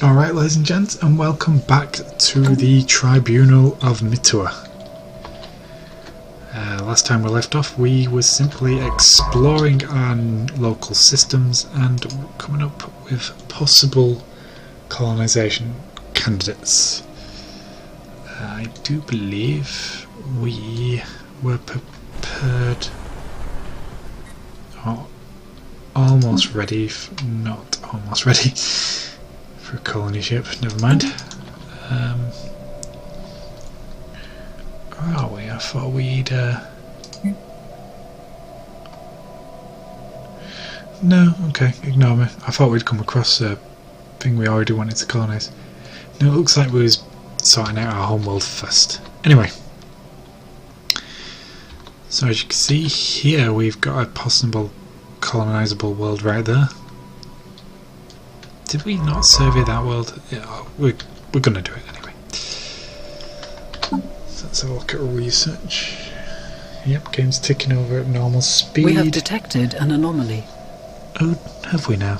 Alright, ladies and gents, and welcome back to the Tribunal of Mituhar. Last time we left off, we were simply exploring our local systems and coming up with possible colonisation candidates. I do believe we were prepared, or almost ready, not almost ready, for a colony ship, never mind. Where are we? I thought we'd... No, okay, ignore me. I thought we'd come across a thing we already wanted to colonise. No, it looks like we was sorting out our homeworld first. Anyway. So as you can see here, we've got a possible colonisable world right there. Did we not survey that world? Yeah, we're gonna do it anyway. So let's have a look at research. Yep, game's ticking over at normal speed. We have detected an anomaly. Oh, have we now?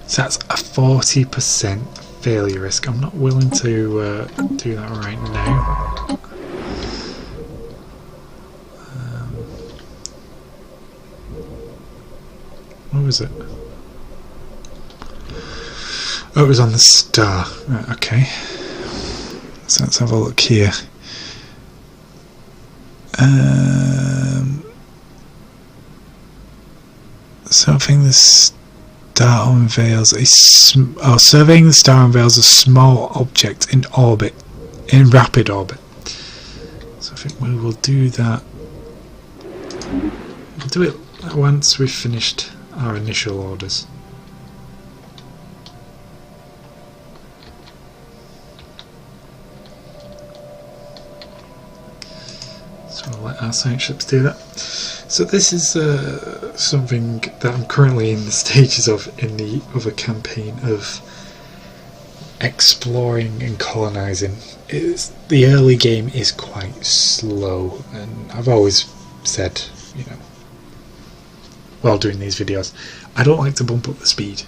So that's a 40% failure risk. I'm not willing to do that right now. What was it? Oh, it was on the star. Right, okay. So let's have a look here. Surveying the star unveils a surveying the star unveils a small object in orbit, in rapid orbit. So I think we will do that. We'll do it once we've finished our initial orders. So we'll let our science ships do that. So this is something that I'm currently in the stages of in the other campaign of exploring and colonising. The early game is quite slow, and I've always said, you know, while doing these videos, I don't like to bump up the speed.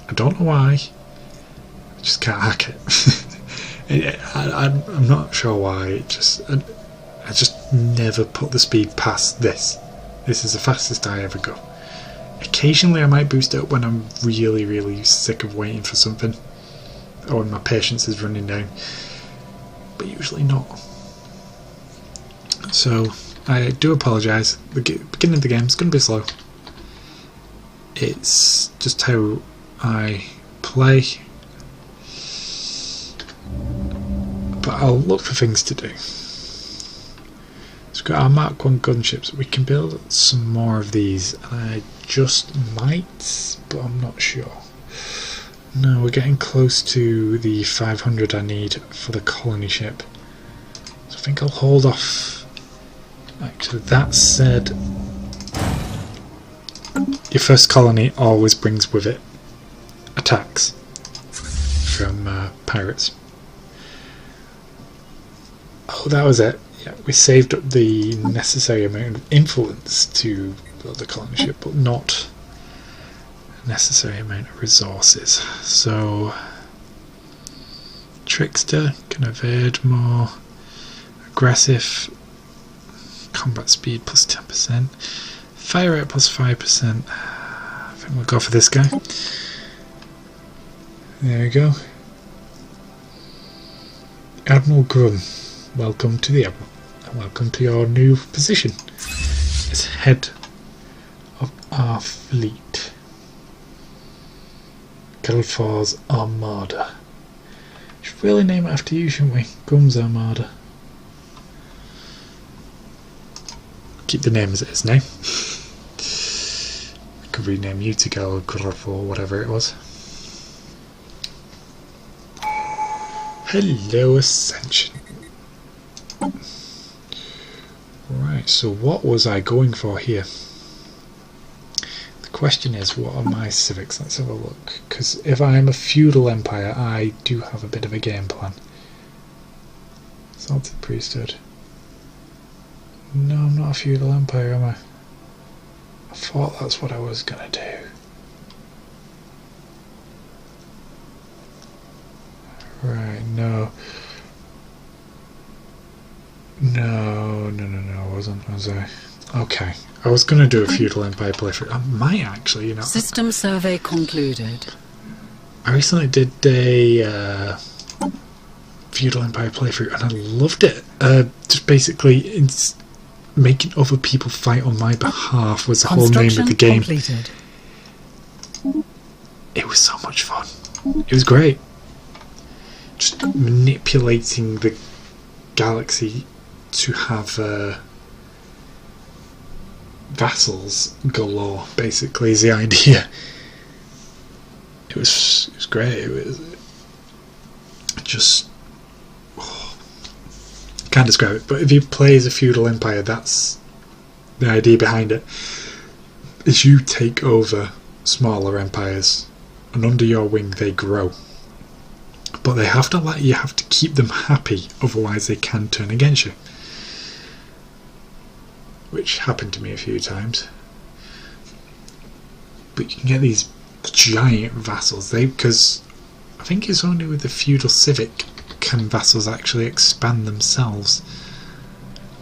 I don't know why, I just can't hack it. I'm not sure why, I just never put the speed past this. This is the fastest I ever go. Occasionally I might boost it up when I'm really sick of waiting for something, or when my patience is running down, but usually not. So I do apologise. The beginning of the game is going to be slow. It's just how I play, but I'll look for things to do. So we've got our Mark 1 gunships. We can build some more of these, and I just might, but I'm not sure. No, we're getting close to the 500 I need for the colony ship, so I think I'll hold off. Actually, that said, your first colony always brings with it attacks from pirates. Oh, that was it. Yeah, we saved up the necessary amount of influence to build a colony ship, but not a necessary amount of resources. So, Trickster can evade more, aggressive, combat speed plus 10%, fire rate plus 5%. I think we'll go for this guy. There we go. Admiral Grum, welcome to the Admiral. Welcome to your new position as head of our fleet. Galfor's Armada. Should really name it after you, shouldn't we? Grum's Armada. Keep the name as it is now. I could rename you to Galfor or whatever it was. Hello, Ascension. Right, so what was I going for here? The question is, what are my civics? Let's have a look. Because if I am a feudal empire, I do have a bit of a game plan. Salted priesthood. No, I'm not a feudal empire, am I? I thought that's what I was going to do. was I? Okay. I was going to do a Feudal Empire playthrough. I might actually, you know. System survey concluded. I recently did a Feudal Empire playthrough and I loved it. Just basically making other people fight on my behalf was the whole name of the game. Completed. It was so much fun. It was great. Just manipulating the galaxy to have vassals galore, basically, is the idea. It was great. It was just can't describe it. But if you play as a feudal empire, that's the idea behind it. Is you take over smaller empires, and under your wing they grow. But they have to you have to keep them happy, otherwise they can turn against you. Which happened to me a few times. But you can get these giant vassals. Because I think it's only with the feudal civic can vassals actually expand themselves.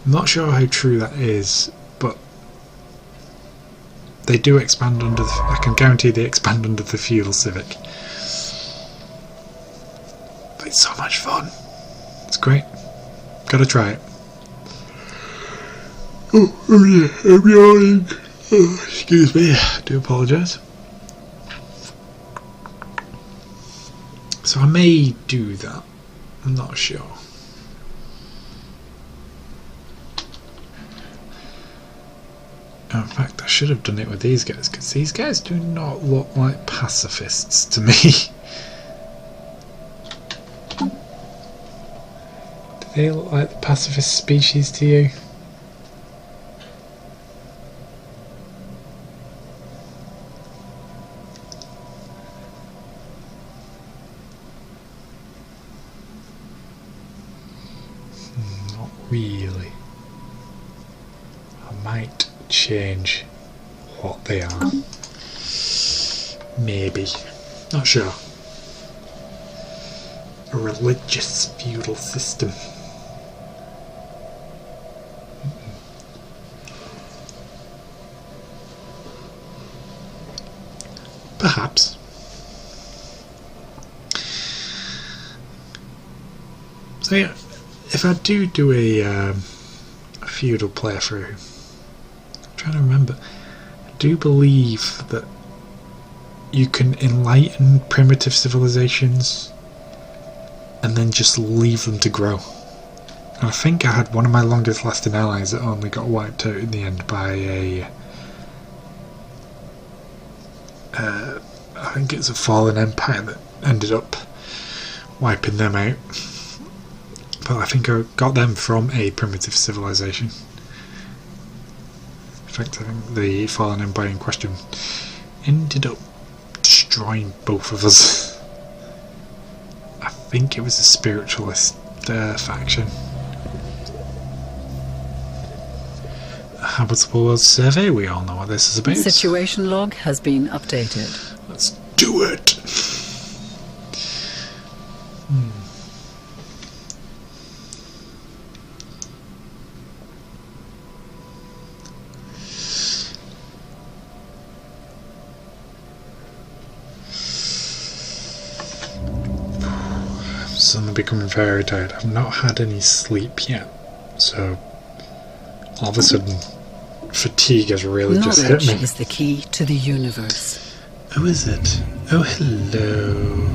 I'm not sure how true that is, but they do expand under the, I can guarantee they expand under the feudal civic. But it's so much fun. It's great. Gotta try it. Oh yeah, I'm yawning. Oh, excuse me, I do apologise. So I may do that. I'm not sure. In fact, I should have done it with these guys, because these guys do not look like pacifists to me. Do they look like the pacifist species to you? Not really. I might change what they are. Maybe. Not sure. A religious feudal system. Perhaps. So yeah, if I do a feudal playthrough, I'm trying to remember, I do believe that you can enlighten primitive civilizations and then just leave them to grow. And I think I had one of my longest lasting allies that only got wiped out in the end by a I think it's a fallen empire that ended up wiping them out. But I think I got them from a primitive civilization. In fact, I think the fallen empire in question ended up destroying both of us. I think it was a spiritualist faction. Habitable World Survey, we all know what this is about. Situation log has been updated. Let's do it! I'm suddenly becoming very tired. I've not had any sleep yet, so all of a sudden fatigue has really just hit me. Knowledge is the key to the universe. Oh, is it? Oh, hello.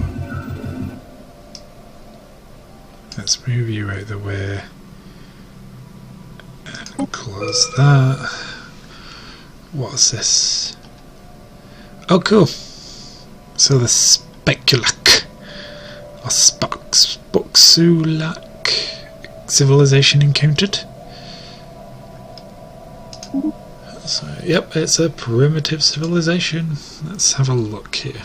Let's move you out of the way and close that. What's this? Oh, cool. So the Speculak or Spoxulak civilization encountered. So, yep, it's a primitive civilization. Let's have a look here.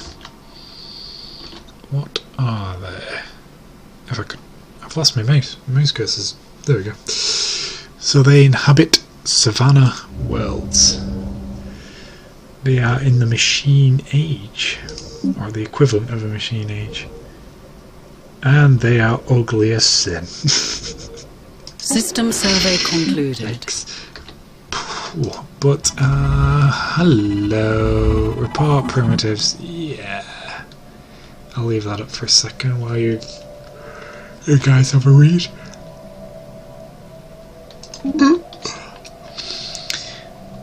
What are they? If I could, I've lost my mouse. My mouse cursors. There we go. So they inhabit savanna worlds. They are in the machine age, or the equivalent of a machine age, and they are ugly as sin. System survey concluded. Yikes. But, hello. Report primitives. Yeah. I'll leave that up for a second while you guys have a read.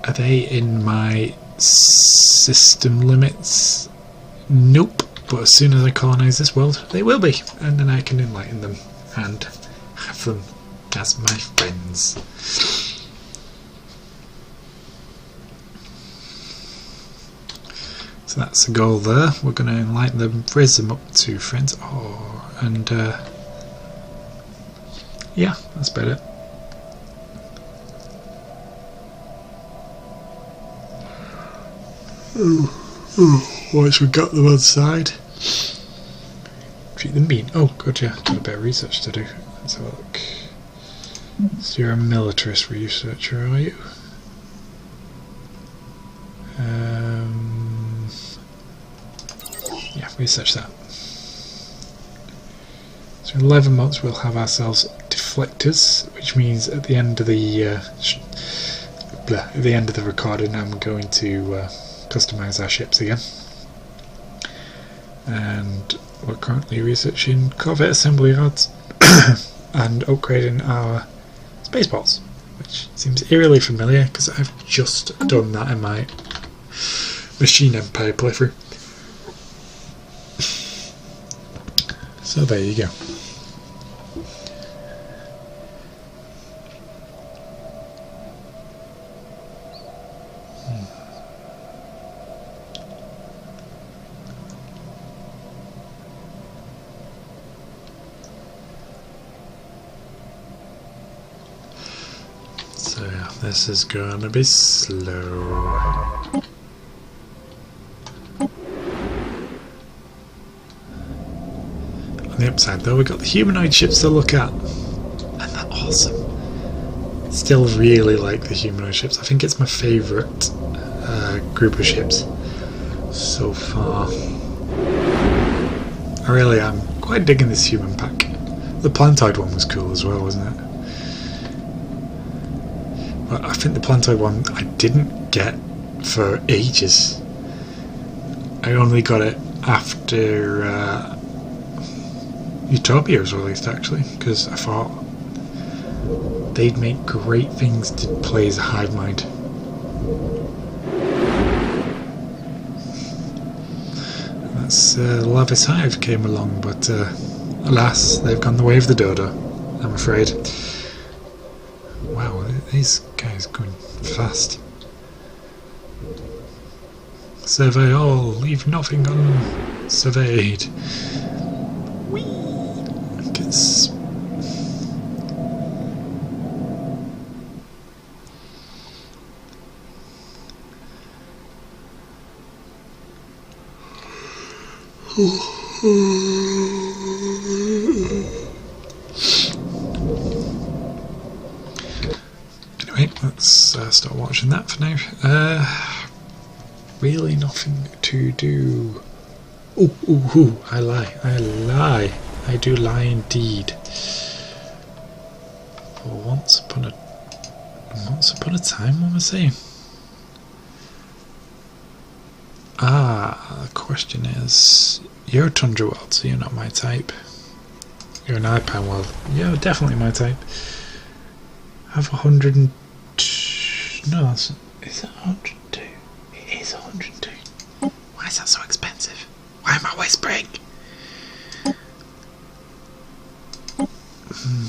Are they in my system limits? Nope. But as soon as I colonise this world, they will be. And then I can enlighten them and have them as my friends. So that's the goal there. We're going to enlighten them, raise them up to friends. Yeah, that's better. Once we got them on side, treat them mean. Oh, good, yeah. Got a bit of research to do. Let's have a look. So you're a militarist researcher, are you? Yeah, research that. So in 11 months we'll have ourselves deflectors, which means at the end of the recording I'm going to customise our ships again. And we're currently researching corvette assembly yards and upgrading our spaceports, which seems eerily familiar because I've just done that in my Machine Empire playthrough. So there you go. So yeah, this is gonna be slow. On the upside though, we got the humanoid ships to look at, and they're awesome. Still really like the humanoid ships. I think it's my favourite group of ships so far. I really am quite digging this human pack. The plantoid one was cool as well, wasn't it? But I think the plantoid one I didn't get for ages. I only got it after Utopia was released, actually, because I thought they'd make great things to play as a hive mind. That's Lavis Hive came along, but alas, they've gone the way of the dodo, I'm afraid. Wow, these guys going fast. Survey all, leave nothing unsurveyed. Whee! Gets anyway, let's start watching that for now. Really nothing to do. Ooh, I lie. I do lie indeed. For once upon a time, what am I saying? The question is, you're a Tundra world, so you're not my type. You're an Alpine world. You're definitely my type. I have 102. No, is it 102? It is 102. Why is that so expensive? Why am I whispering?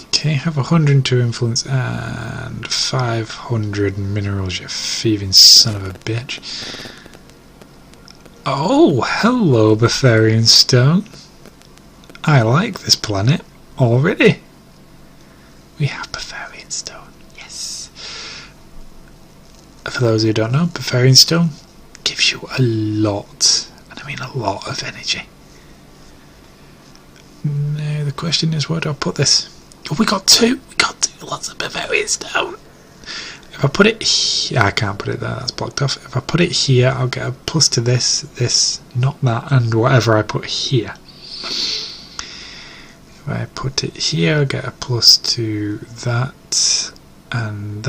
Okay, I have 102 influence and 500 minerals, you thieving son of a bitch. Oh, hello, Befarian Stone. I like this planet already. We have Befarian Stone, yes. For those who don't know, Befarian Stone gives you a lot, and I mean a lot of energy. Now the question is, where do I put this? Oh, we got two lots of Befarian Stone. If I put it here, I can't put it there, that's blocked off. If I put it here, I'll get a plus to this, not that, and whatever I put here. If I put it here, I'll get a plus to that, and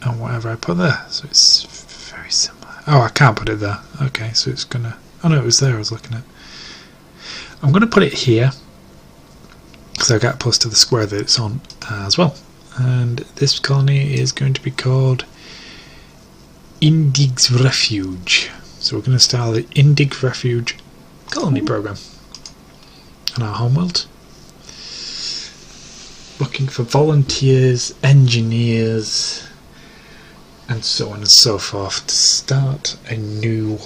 and whatever I put there. So it's very similar. Oh, I can't put it there. Okay, so it's gonna... Oh no, it was there I was looking at. I'm gonna put it here, because I get plus to the square that it's on as well. And this colony is going to be called Indig's Refuge. So we're going to start the Indig Refuge colony program on our homeworld. Looking for volunteers, engineers, and so on and so forth to start a new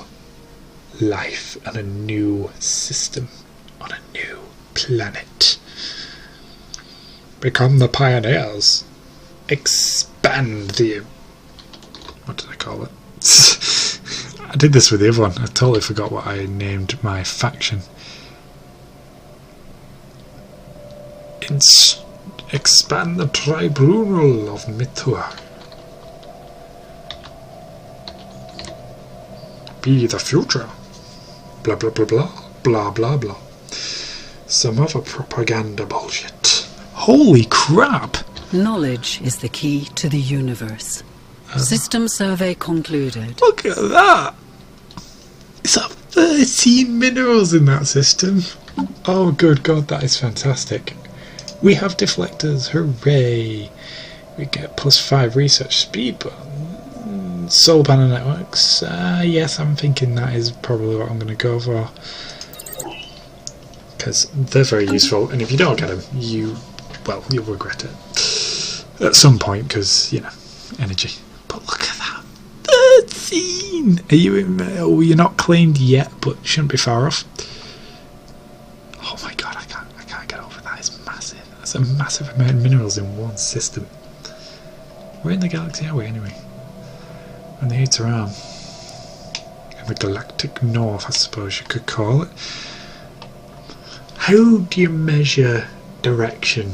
life and a new system on a new planet. Become the pioneers. Expand the... What did I call it? I did this with the other one. I totally forgot what I named my faction. Expand the Tribunal of Mituhar. Be the future. Blah blah blah blah. Blah blah blah. Some other propaganda bullshit. Holy crap! Knowledge is the key to the universe. System survey concluded. Look at that! It's up 13 minerals in that system. Oh good god, that is fantastic. We have deflectors, hooray! We get +5 research speed, but solar panel networks, yes, I'm thinking that is probably what I'm going to go for. Because they're very useful, and if you don't get them, you'll regret it. At some point, because, you know, energy. But look at that! 13! Are you in... Oh, you're not claimed yet, but shouldn't be far off. Oh my god, I can't get over that. It's massive. That's a massive amount of minerals in one system. Where in the galaxy are we, anyway? And the Eights around. In the galactic north, I suppose you could call it. How do you measure direction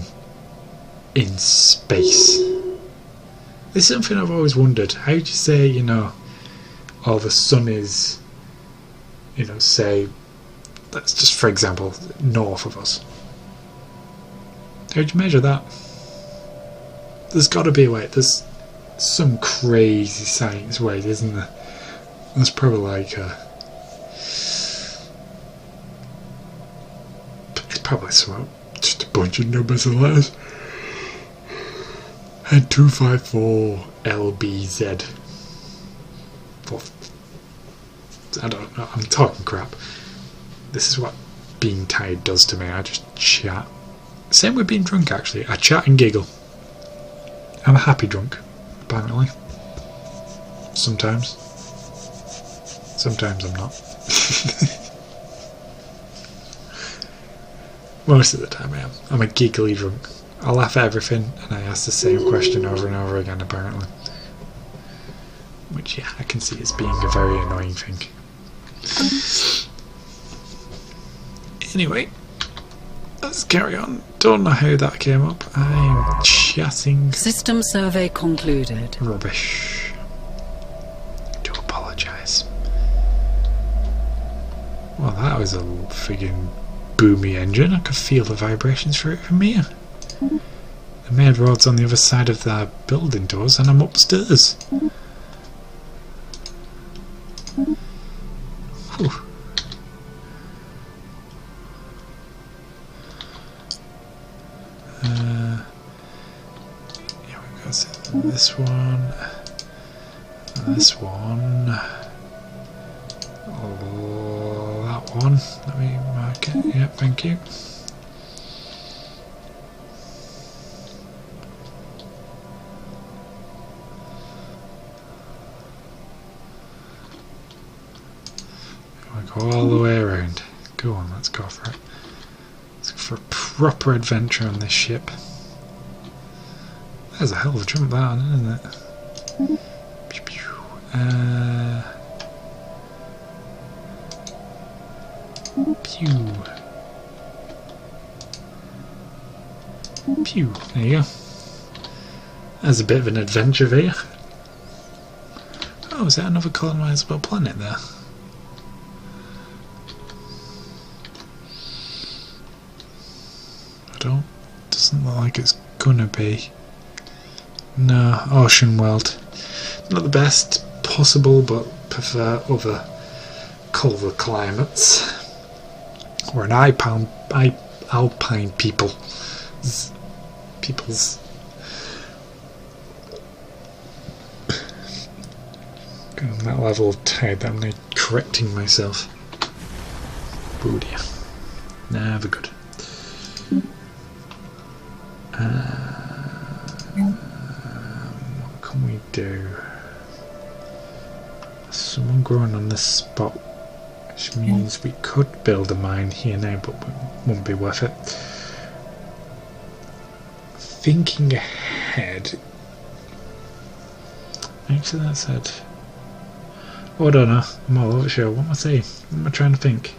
in space? This is something I've always wondered. How do you say, you know, oh, the sun is, you know, say, let's just for example, north of us. How do you measure that? There's got to be a way. There's some crazy science way, isn't there? There's probably like it's probably some, just a bunch of numbers and letters. And 254 LBZ. I don't know, I'm talking crap. This is what being tired does to me. I just chat. Same with being drunk, actually. I chat and giggle. I'm a happy drunk, apparently. Sometimes. Sometimes I'm not. Most of the time I am. I'm a giggly drunk. I laugh at everything and I ask the same question over and over again, apparently. Which, yeah, I can see as being a very annoying thing. Anyway, let's carry on. Don't know how that came up. I'm chatting. System survey concluded. Rubbish. I do apologise. Well, that was a friggin' boomy engine. I could feel the vibrations for it from here. The main road's on the other side of the building doors and I'm upstairs. Whew. Here we go. So this one. This one. Oh, that one. Let me mark it. Yep, thank you. Go all the way around. Go on, let's go for it. Let's go for a proper adventure on this ship. There's a hell of a jump that, isn't it? Pew, pew. Pew. Pew. There you go. There's a bit of an adventure there. Oh, is that another colonisable planet there? Doesn't look like it's gonna be. No, ocean world. Not the best possible, but prefer other colder climates. We're an alpine peoples. On that level of tired that I'm now correcting myself. Oh dear. Never good. What can we do? Someone growing on this spot, which means we could build a mine here now, but it won't be worth it. Thinking ahead. Actually, that said. Oh, I don't know. I'm not really sure. What am I saying? What am I trying to think?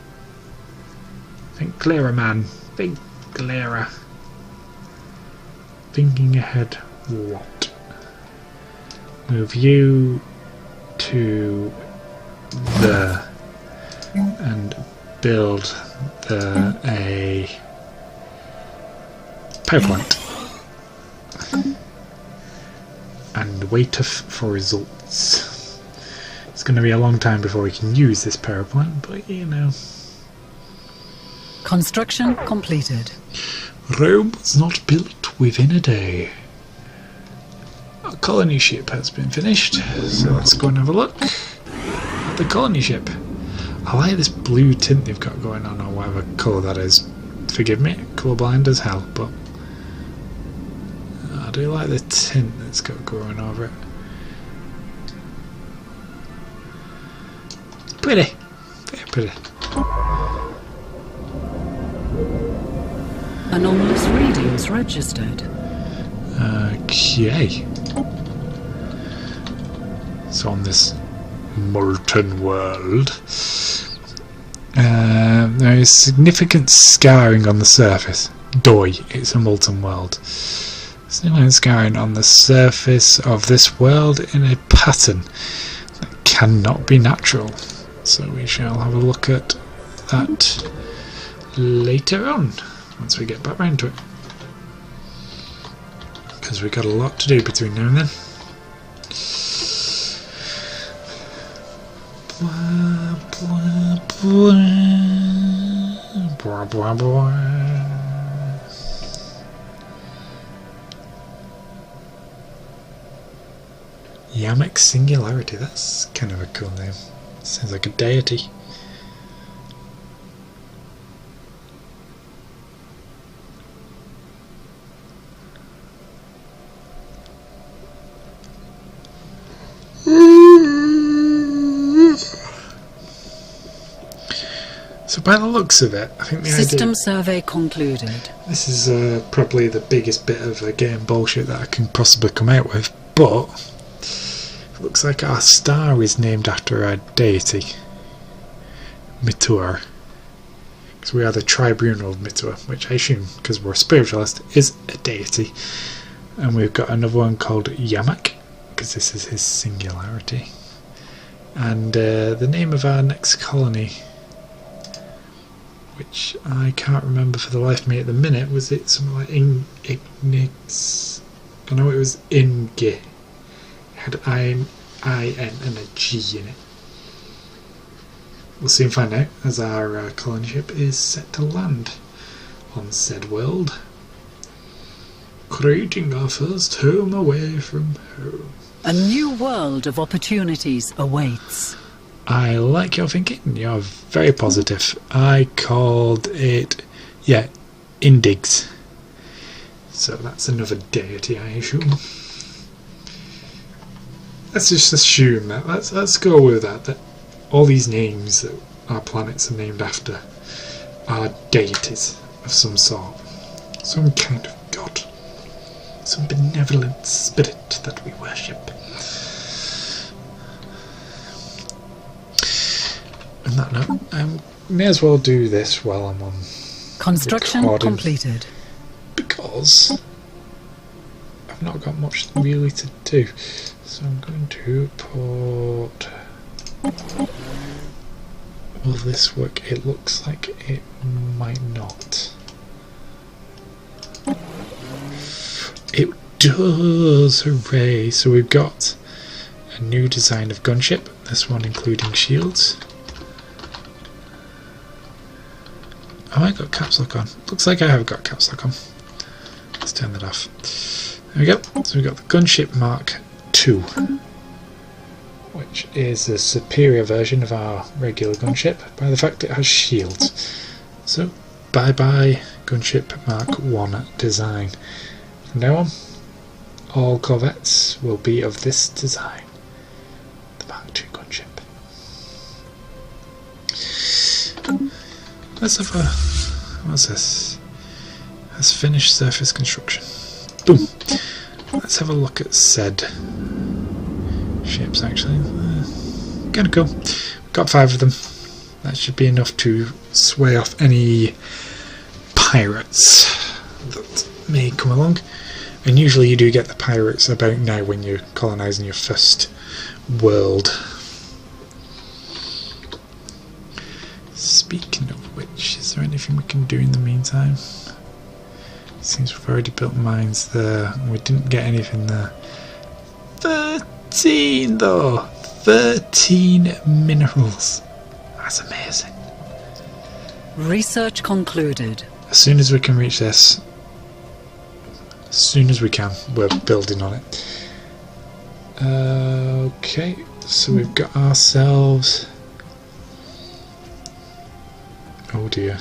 Think clearer, man. Think clearer. Thinking ahead. What? Move you to there and build a power plant and wait for results. It's going to be a long time before we can use this power plant, but you know. Construction completed. Rome was not built within a day. Our colony ship has been finished, so let's go and have a look at the colony ship. I like this blue tint they've got going on, or whatever colour that is. Forgive me, colourblind as hell, but I do like the tint that's got going over it. Pretty. Very pretty. Anomalous readings registered. Okay. So on this molten world, there is significant scarring on the surface. Doi, it's a molten world. Significant scarring on the surface of this world in a pattern that cannot be natural. So we shall have a look at that later on, once we get back round to it. Because we've got a lot to do between now and then. Blah, blah, blah. Blah, blah, blah. Yamak Singularity, that's kind of a cool name. Sounds like a deity. So by the looks of it, I think the System idea... survey concluded. This is probably the biggest bit of game bullshit that I can possibly come out with, but it looks like our star is named after our deity, Mituhar. Because we are the Tribunal of Mituhar, which I assume, because we're a spiritualist, is a deity. And we've got another one called Yamak, because this is his singularity. And the name of our next colony, which I can't remember for the life of me at the minute, was it something like Ignix? I know it was Inge. It had I-N and a G in it. We'll soon find out, as our colony ship is set to land on said world, creating our first home away from home. A new world of opportunities awaits. I like your thinking. You're very positive. I called it, Indigs. So that's another deity, I assume. Let's just assume that. Let's go with that all these names that our planets are named after are deities of some sort. Some kind of god. Some benevolent spirit that we worship. On that note, I may as well do this while I'm on Construction recording, completed. because I've not got much really to do. So I'm going to put... Will this work? It looks like it might not. It does! Hooray! So we've got a new design of gunship, this one including shields. Have I got caps lock on? Looks like I have got caps lock on. Let's turn that off. There we go. So we've got the gunship Mark II, which is a superior version of our regular gunship by the fact it has shields. So bye bye gunship Mark I design. From now on, all corvettes will be of this design, the Mark II gunship. Let's have a, what's this? Has finished surface construction. Boom! Let's have a look at said ships actually. Gonna go. Got 5 of them. That should be enough to sway off any pirates that may come along. And usually you do get the pirates about now when you're colonising your first world. Speaking of which, is there anything we can do in the meantime? Seems we've already built mines there, and we didn't get anything there. 13 though! 13 minerals! That's amazing. Research concluded. As soon as we can reach this, as soon as we can, we're building on it. Okay, so we've got ourselves... Oh dear.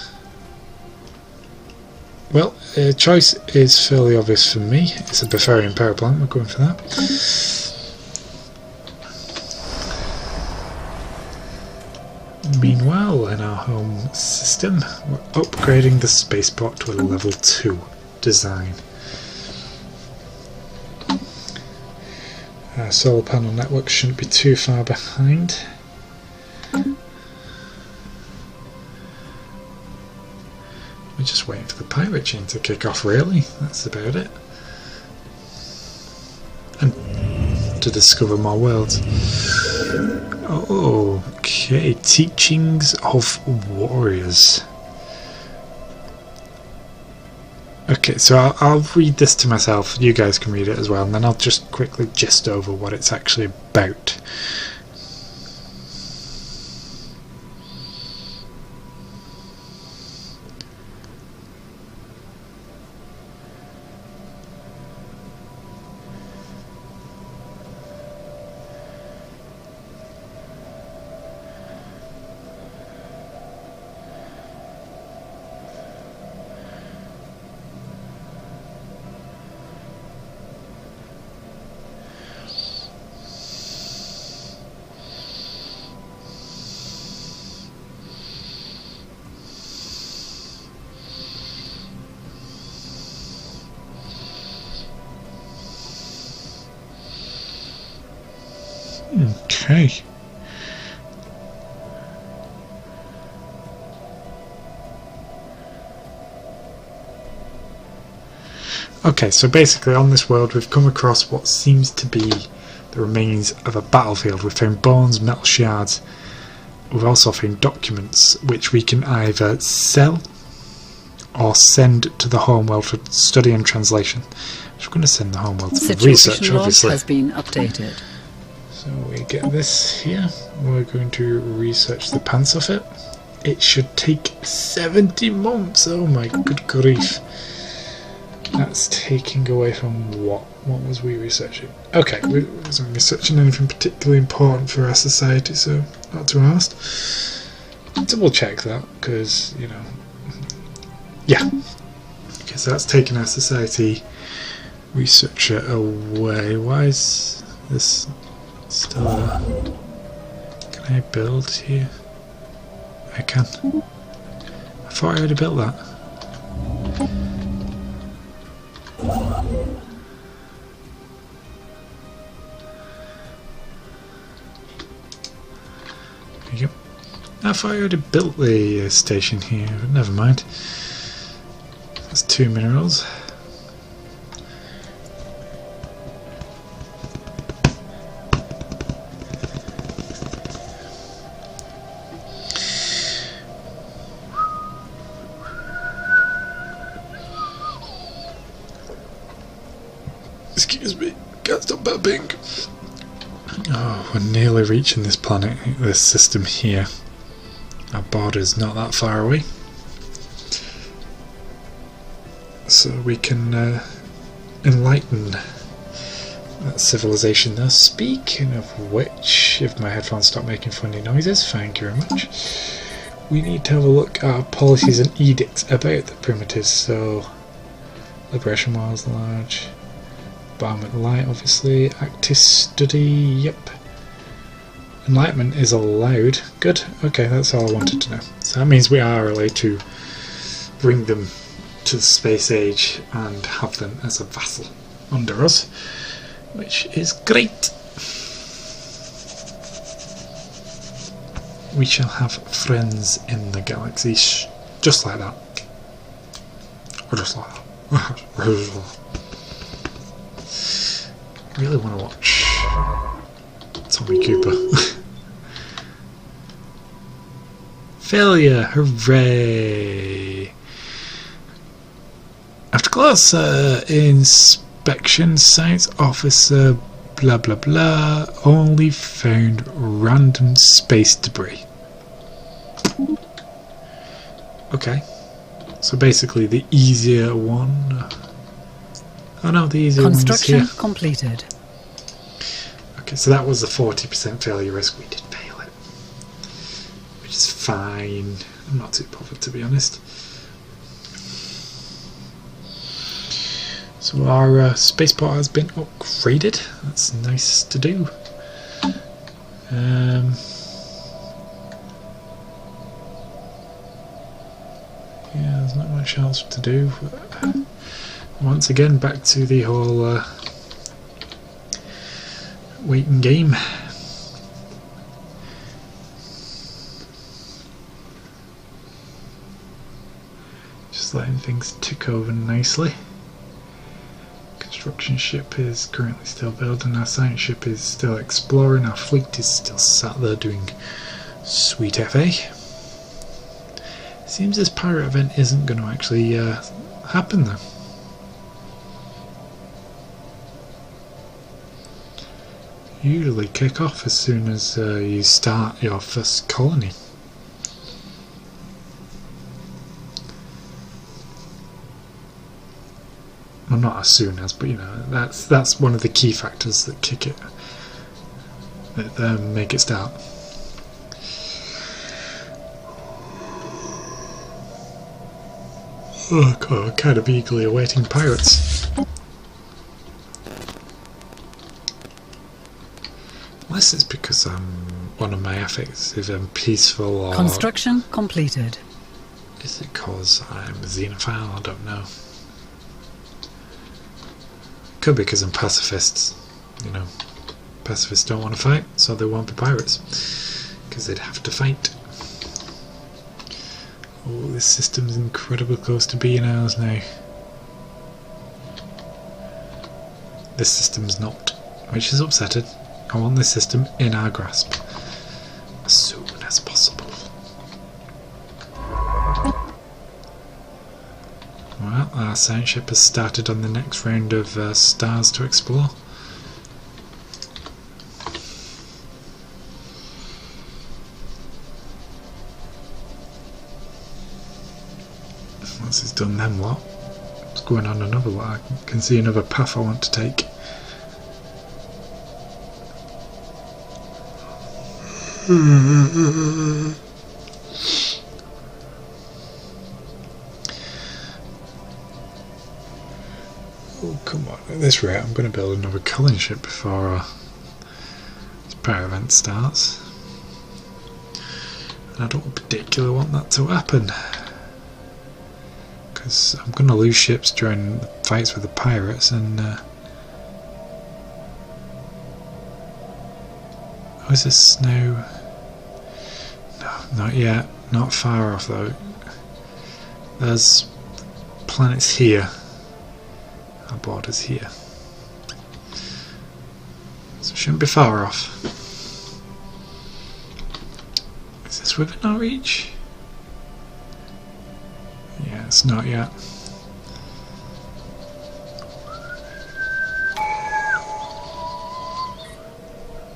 Well, choice is fairly obvious for me. It's a Befarian power plant, we're going for that. Meanwhile, in our home system, we're upgrading the spaceport to a level 2 design. Our solar panel network shouldn't be too far behind. We're just waiting for the pirate chain to kick off, really. That's about it. And to discover more worlds. Okay, teachings of warriors. Okay, so I'll read this to myself. You guys can read it as well, and then I'll just quickly gist over what it's actually about. Okay. Okay, so basically on this world we've come across what seems to be the remains of a battlefield. We've found bones, metal shards. We've also found documents which we can either sell or send to the homeworld for study and translation. We're going to send the homeworld for research, obviously. Has been updated. So we get this here. We're going to research the pants of it. It should take 70 months. Oh my good grief. That's taking away from what? What was we researching? Okay, we wasn't researching anything particularly important for our society, so not to ask. Double check that, because, you know, yeah. Okay, so that's taking our society researcher away. Why is this still there? Can I build here? I can. I thought I already built that. There you go. I thought I already built the station here, but never mind. That's 2 minerals. Excuse me, can't stop burping. Oh, we're nearly reaching this planet, this system here. Our border's not that far away. So we can enlighten that civilization there. Speaking of which, if my headphones stop making funny noises, thank you very much. We need to have a look at our policies and edicts about the primitives. So, Liberation Miles large. Environment light, obviously. Active study, yep. Enlightenment is allowed. Good, okay, that's all I wanted to know. So that means we are allowed to bring them to the space age and have them as a vassal under us, which is great. We shall have friends in the galaxy, just like that. Or just like that. Really want to watch Tommy Cooper. Failure! Hooray! After closer inspection, science officer blah blah blah only found random space debris. Okay. So basically the easier one. Oh no, the easier one is here. Construction completed. Okay, so that was a 40% failure risk. We did fail it, which is fine. I'm not too bothered, to be honest. So our spaceport has been upgraded. That's nice to do. Yeah, there's not much else to do. Once again, back to the whole waiting game. Just letting things tick over nicely. Construction ship is currently still building, our science ship is still exploring, our fleet is still sat there doing sweet FA. Seems this pirate event isn't going to actually happen though. Usually kick off as soon as you start your first colony. Well, not as soon as, but you know, that's one of the key factors that kick it, that make it start. Oh god, I'm kind of eagerly awaiting pirates. Unless it's because one of my affects is peaceful, or Construction completed. is it because I'm a xenophile? I don't know. Could be because I'm pacifists, you know. Pacifists don't want to fight, so they won't be pirates, because they'd have to fight. Oh, this system's incredibly close to being ours now. This system's not, which is upsetting. I want this system in our grasp as soon as possible. Well, our science ship has started on the next round of stars to explore. Once it's done, then what? It's going on another one. I can see another path I want to take. Oh, come on. At this rate, I'm going to build another colony ship before this power event starts. And I don't particularly want that to happen, because I'm going to lose ships during the fights with the pirates, and oh, is this now? No, not yet. Not far off though. There's planets here. Our border's here. So it shouldn't be far off. Is this within our reach? Yeah, it's not yet.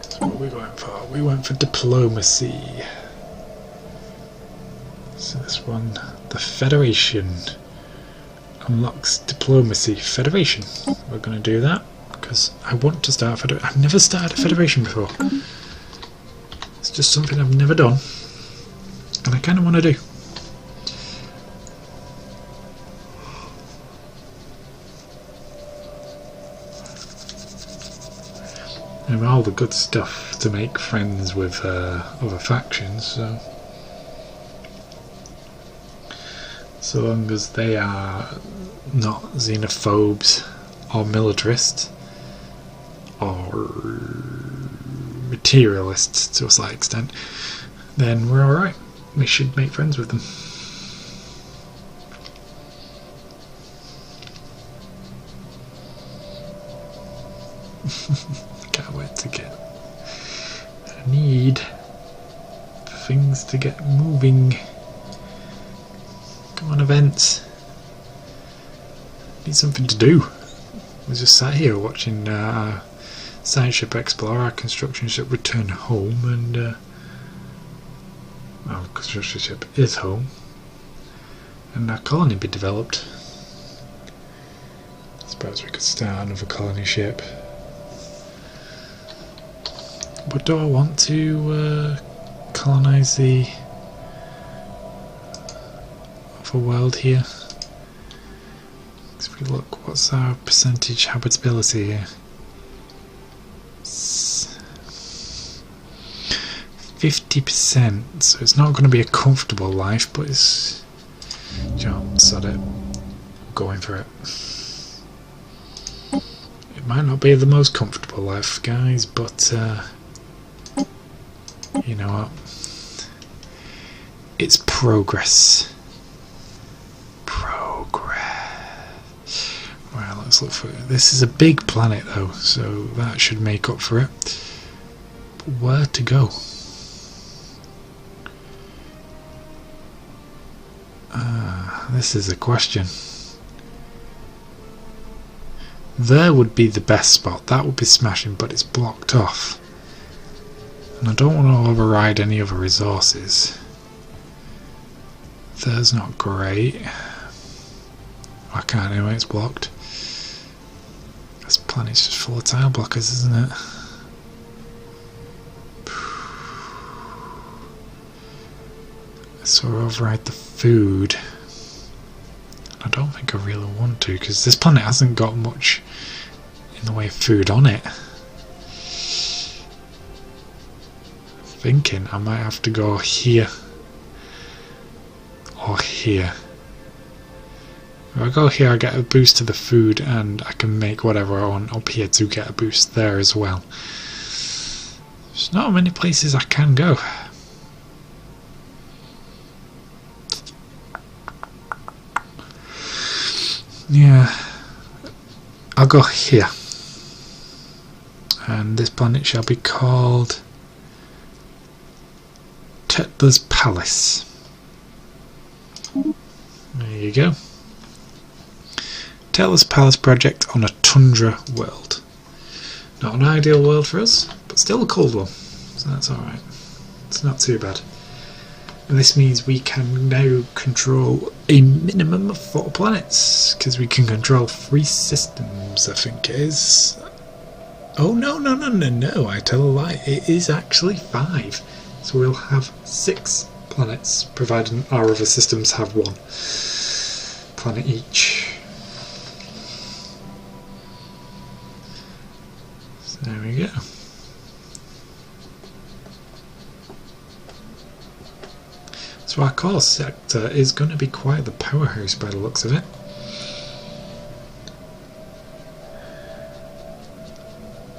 So we went for diplomacy. So this one, the Federation, unlocks diplomacy. Federation. We're going to do that because I want to start a Federation. I've never started a Federation before. It's just something I've never done, and I kind of want to do. And all the good stuff to make friends with other factions, so long as they are not xenophobes or militarists or materialists to a slight extent, then we're alright. We should make friends with them. Can't wait to get. I need things to get moving. Come on, events. Need something to do. I was just sat here watching science ship explore, our construction ship return home, and our construction ship is home, and our colony be developed. I suppose we could start another colony ship. But do I want to colonise the other world here? If we look, what's our percentage habitability here? 50%, so it's not going to be a comfortable life, but it's, you know, sod it, going for it. It might not be the most comfortable life, guys, but you know what? It's progress. Right, let's look for it. This is a big planet though, so that should make up for it. But where to go? This is a question. There would be the best spot. That would be smashing, but it's blocked off. And I don't want to override any other resources. There's not great. I can't anyway, it's blocked. This planet's just full of tile blockers, isn't it? So override the food. I don't think I really want to, because this planet hasn't got much in the way of food on it. Thinking I might have to go here or here. If I go here I get a boost to the food, and I can make whatever I want up here to get a boost there as well. There's not many places I can go. Yeah, I'll go here, and this planet shall be called Tetla's Palace. There you go. Tetla's Palace project on a tundra world. Not an ideal world for us, but still a cold one, so that's alright. It's not too bad. And this means we can now control a minimum of 4 planets, because we can control 3 systems, I think it is. Oh no, I tell a lie, it is actually 5. So we'll have 6 planets, providing our other systems have 1 planet each. So there we go. So our core sector is going to be quite the powerhouse by the looks of it.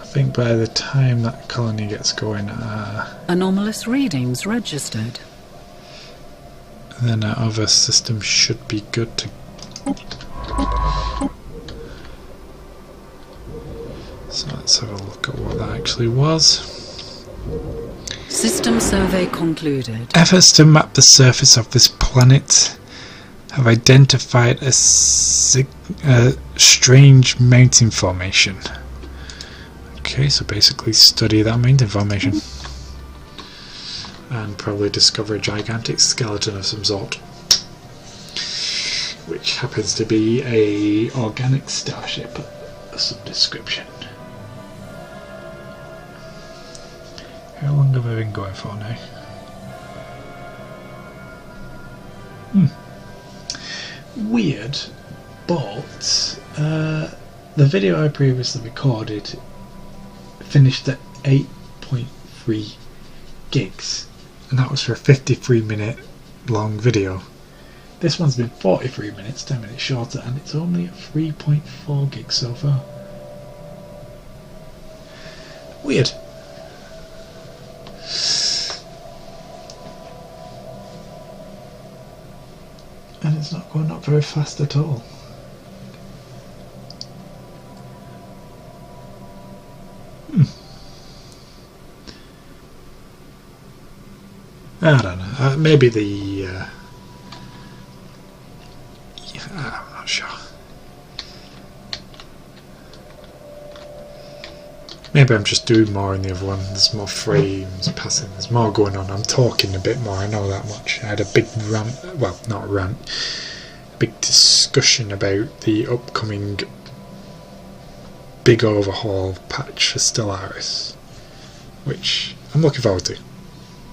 I think by the time that colony gets going, anomalous readings registered. Then our other system should be good to. So let's have a look at what that actually was. System survey concluded. Efforts to map the surface of this planet have identified a strange mountain formation. Okay, so basically study that mountain formation. and probably discover a gigantic skeleton of some sort, which happens to be a organic starship of some description. How long have I been going for now? Weird, but the video I previously recorded finished at 8.3 gigs, and that was for a 53-minute long video. This one's been 43 minutes, 10 minutes shorter, and it's only at 3.4 gigs so far. Weird. And it's not going up very fast at all. I don't know. Maybe the... yeah, I'm not sure. Maybe I'm just doing more in the other one. There's more frames passing. There's more going on. I'm talking a bit more. I know that much. I had a big rant. Well, not a rant. Big discussion about the upcoming big overhaul patch for Stellaris, which I'm looking forward to.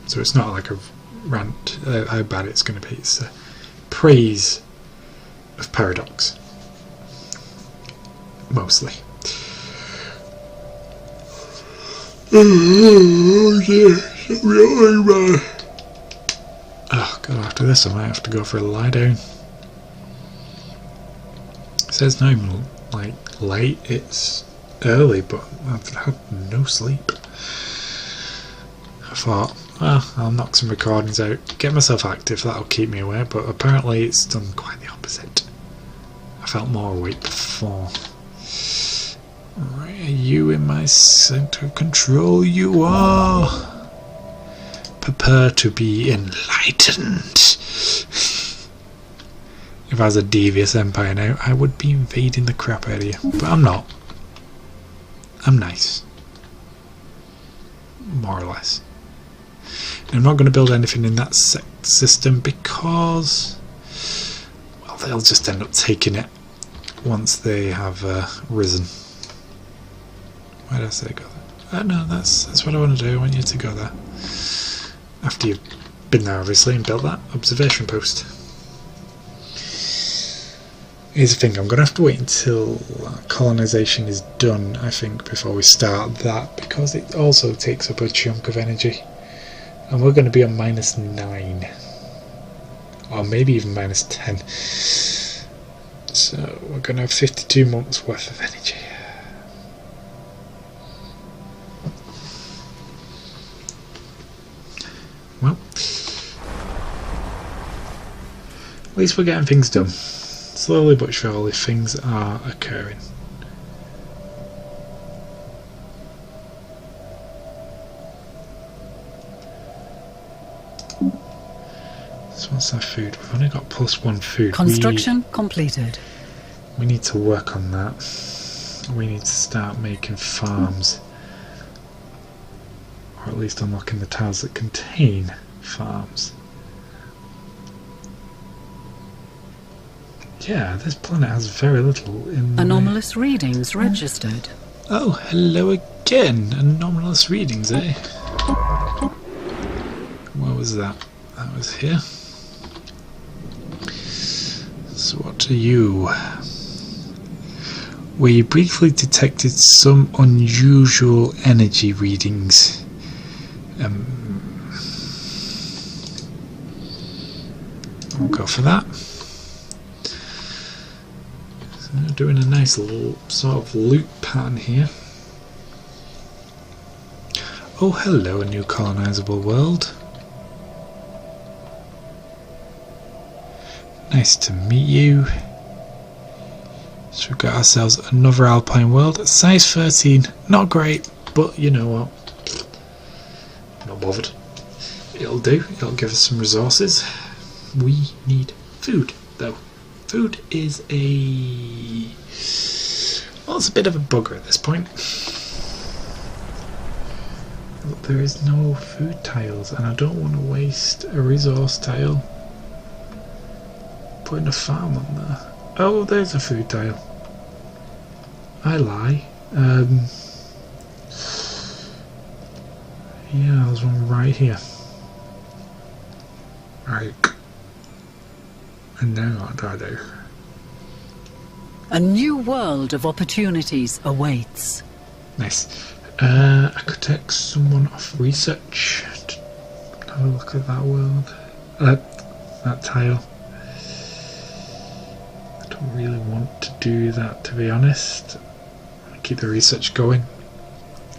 So it's not like a rant how bad it's going to be. It's a praise of Paradox, mostly. Oh dear, oh god, after this I might have to go for a lie down. It says now I'm like late, it's early, but I've had no sleep. I thought, well, I'll knock some recordings out, get myself active, that'll keep me awake, but apparently it's done quite the opposite. I felt more awake before. Right, are you in my centre of control? You are. Prepare to be enlightened. If I was a devious empire now, I would be invading the crap out of you. But I'm not. I'm nice. More or less. And I'm not going to build anything in that system because, well, they'll just end up taking it once they have risen. Why did I say go there? No, that's what I want to do. I want you to go there. After you've been there, obviously, and built that observation post. Here's the thing, I'm going to have to wait until colonisation is done, I think, before we start that, because it also takes up a chunk of energy. And we're going to be on -9. Or maybe even -10. So we're going to have 52 months worth of energy. Well, at least we're getting things done. Slowly but surely things are occurring. So what's our food? We've only got +1 food. Construction completed. We need to work on that. We need to start making farms. Or at least unlocking the tiles that contain farms. Yeah, this planet has very little in Anomalous readings registered. Oh, hello again. Anomalous readings, eh? Where was that? That was here. So what are you? We briefly detected some unusual energy readings. We'll go for that. So doing a nice little sort of loop pattern here. Oh, hello, a new colonizable world. Nice to meet you. So we've got ourselves another alpine world, size 13, not great, but you know what, not bothered. It'll do, it'll give us some resources. We need food though. Food is well, it's a bit of a bugger at this point. But there is no food tiles, and I don't want to waste a resource tile putting a farm on there. Oh, there's a food tile. I lie. Yeah, there's one right here. Right. And now what do I do? A new world of opportunities awaits. Nice. I could take someone off research to have a look at that world. That tile. I don't really want to do that, to be honest. Keep the research going.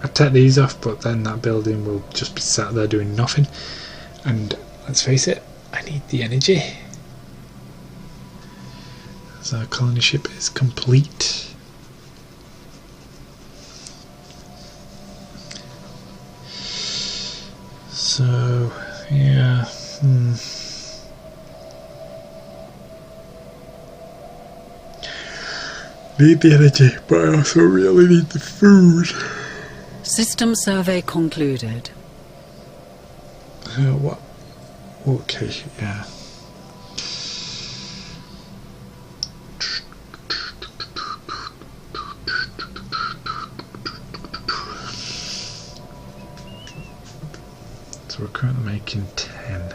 I'd take these off, but then that building will just be sat there doing nothing. And let's face it, I need the energy. So our colony ship is complete. So, yeah. Need the energy, but I also really need the food. System survey concluded. What? Okay, yeah. So we're currently making 10.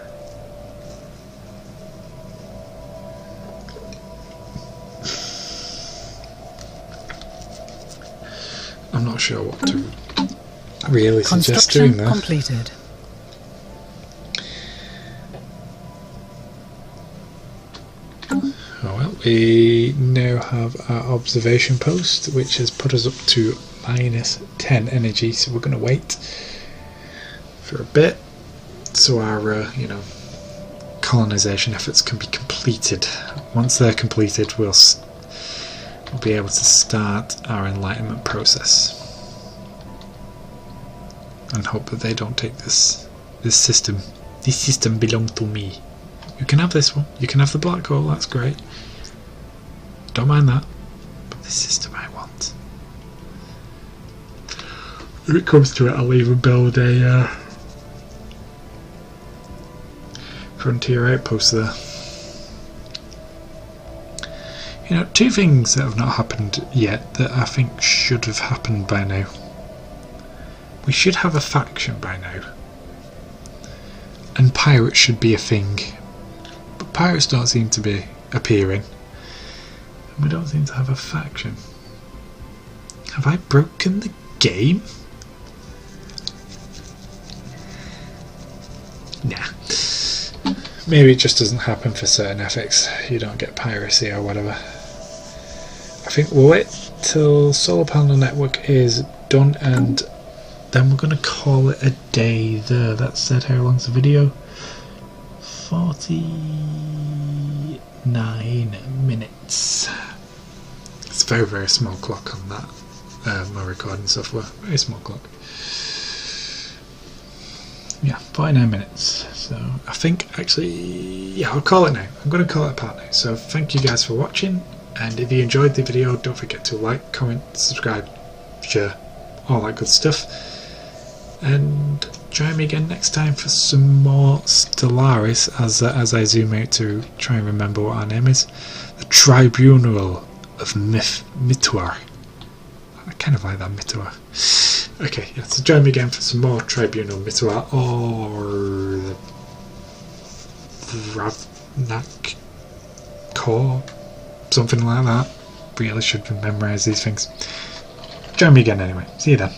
I'm not sure what to really suggest doing there. Construction completed. Oh well, we now have our observation post, which has put us up to -10 energy, so we're going to wait for a bit so our colonization efforts can be completed. Once they're completed, we'll be able to start our enlightenment process and hope that they don't take this system. This system belongs to me. You can have this one. You can have the black hole. That's great. Don't mind that. But this system I want. If it comes to it, I'll even build a frontier outpost there. You know, two things that have not happened yet that I think should have happened by now. We should have a faction by now. And pirates should be a thing. But pirates don't seem to be appearing. And we don't seem to have a faction. Have I broken the game? Nah. Maybe it just doesn't happen for certain ethics. You don't get piracy or whatever. I think we'll wait till solar panel network is done and then we're going to call it a day there. That said, how long's the video? 49 minutes. It's a very, very small clock on that. My recording software. Very small clock. Yeah, 49 minutes. So I think actually, yeah, I'll call it now. I'm going to call it a part now. So thank you guys for watching, and if you enjoyed the video, don't forget to like, comment, subscribe, share, all that good stuff. And join me again next time for some more Stellaris as I zoom out to try and remember what our name is. The Tribunal of Mituhar. I kind of like that, Mituhar. Okay, yeah, so join me again for some more Tribunal Mituhar or the Ravnak Core, something like that. Really should memorise these things. Join me again anyway. See you then.